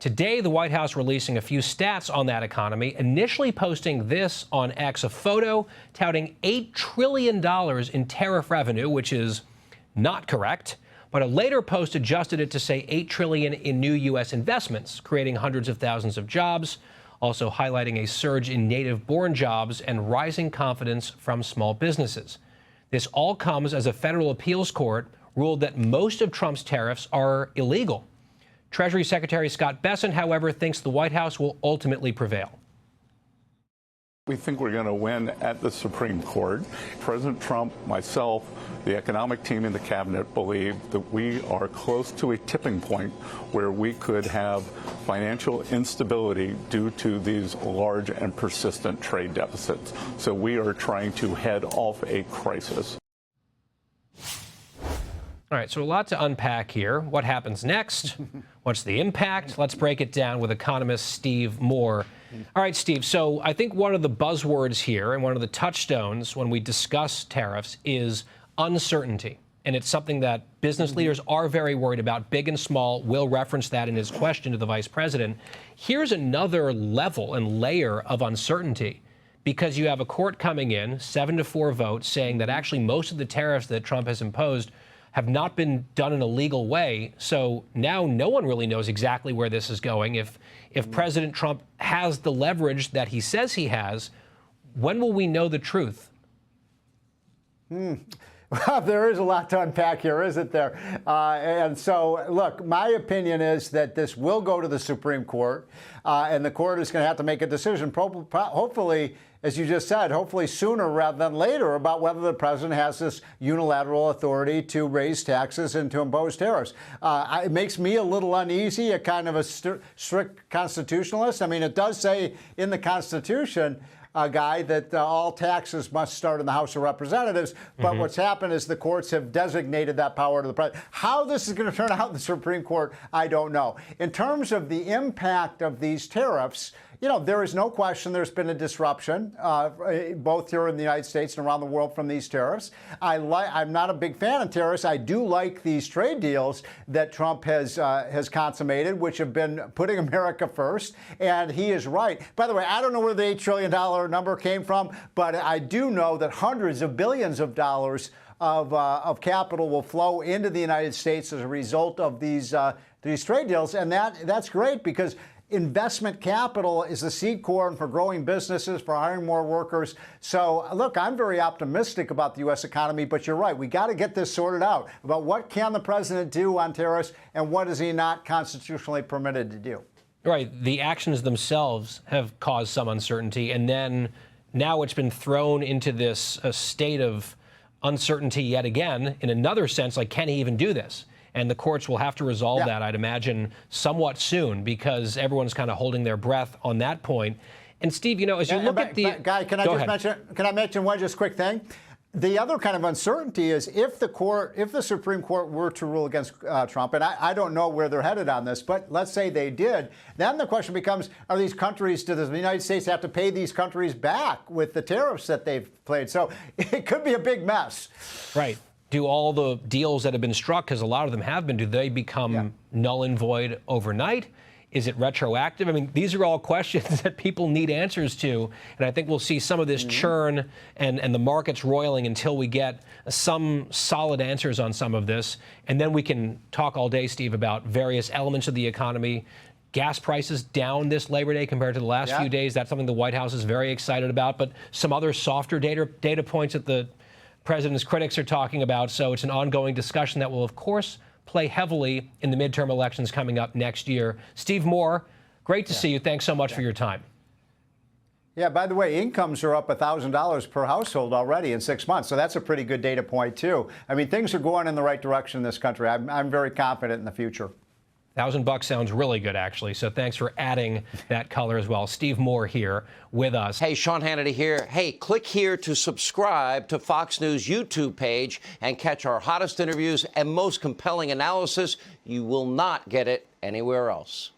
Today, the White House releasing a few stats on that economy, initially posting this on X, a photo touting $8 trillion in tariff revenue, which is not correct. But a later post adjusted it to say $8 trillion in new U.S. investments, creating hundreds of thousands of jobs, also highlighting a surge in native-born jobs and rising confidence from small businesses. This all comes as a federal appeals court ruled that most of Trump's tariffs are illegal. Treasury Secretary Scott Bessent, however, thinks the White House will ultimately prevail. We think we're going to win at the Supreme Court. President Trump, myself, the economic team in the cabinet believe that we are close to a tipping point where we could have financial instability due to these large and persistent trade deficits. So we are trying to head off a crisis. All right, so a lot to unpack here. What happens next? What's the impact? Let's break it down with economist Steve Moore. All right, Steve, so I think one of the buzzwords here and one of the touchstones when we discuss tariffs is uncertainty. And it's something that business leaders are very worried about, big and small. Will referenced that in his question to the vice president. Here's another level and layer of uncertainty, because you have a court coming in, 7-4 vote, saying that actually most of the tariffs that Trump has imposed have not been done in a legal way. So now no one really knows exactly where this is going. If President Trump has the leverage that he says he has, when will we know the truth? Well, there is a lot to unpack here, isn't there? And so, look, my opinion is that this will go to the Supreme Court, and the court is going to have to make a decision, hopefully, as you just said, hopefully sooner rather than later, about whether the president has this unilateral authority to raise taxes and to impose tariffs. It makes me a little uneasy, a kind of a strict constitutionalist. I mean, it does say in the Constitution, Guy, that all taxes must start in the House of Representatives. But what's happened is the courts have designated that power to the president. How this is going to turn out in the Supreme Court, I don't know. In terms of the impact of these tariffs, you know, there is no question there's been a disruption, both here in the United States and around the world from these tariffs. I'm not a big fan of tariffs. I do like these trade deals that Trump has consummated, which have been putting America first. And he is right. By the way, I don't know where the $8 trillion number came from, but I do know that hundreds of billions of dollars of capital will flow into the United States as a result of these trade deals. And that's great, because investment capital is the seed corn for growing businesses, for hiring more workers. So, look, I'm very optimistic about the U.S. economy, but you're right. We got to get this sorted out about what can the president do on tariffs and what is he not constitutionally permitted to do. Right. The actions themselves have caused some uncertainty, and then now it's been thrown into this state of uncertainty yet again, in another sense, like, can he even do this? And the courts will have to resolve that, I'd imagine, somewhat soon, because everyone's kind of holding their breath on that point. And Steve, you know, as you look at the Guy, can I mention one just quick thing? The other kind of uncertainty is if the Supreme Court were to rule against Trump, and I don't know where they're headed on this, but let's say they did, then the question becomes, are these countries, does the United States have to pay these countries back with the tariffs that they've played? So it could be a big mess. Right. Do all the deals that have been struck, because a lot of them have been, do they become null and void overnight? Is it retroactive? I mean, these are all questions that people need answers to. And I think we'll see some of this churn and the markets roiling until we get some solid answers on some of this. And then we can talk all day, Steve, about various elements of the economy. Gas prices down this Labor Day compared to the last few days. That's something the White House is very excited about. But some other softer data points that the president's critics are talking about. So it's an ongoing discussion that will, of course, play heavily in the midterm elections coming up next year. Steve Moore, great to see you. Thanks so much for your time. Yeah, by the way, incomes are up $1,000 per household already in 6 months. So that's a pretty good data point, too. I mean, things are going in the right direction in this country. I'm very confident in the future. $1,000 sounds really good, actually. So thanks for adding that color as well. Steve Moore here with us. Hey, Sean Hannity here. Hey, click here to subscribe to Fox News YouTube page and catch our hottest interviews and most compelling analysis. You will not get it anywhere else.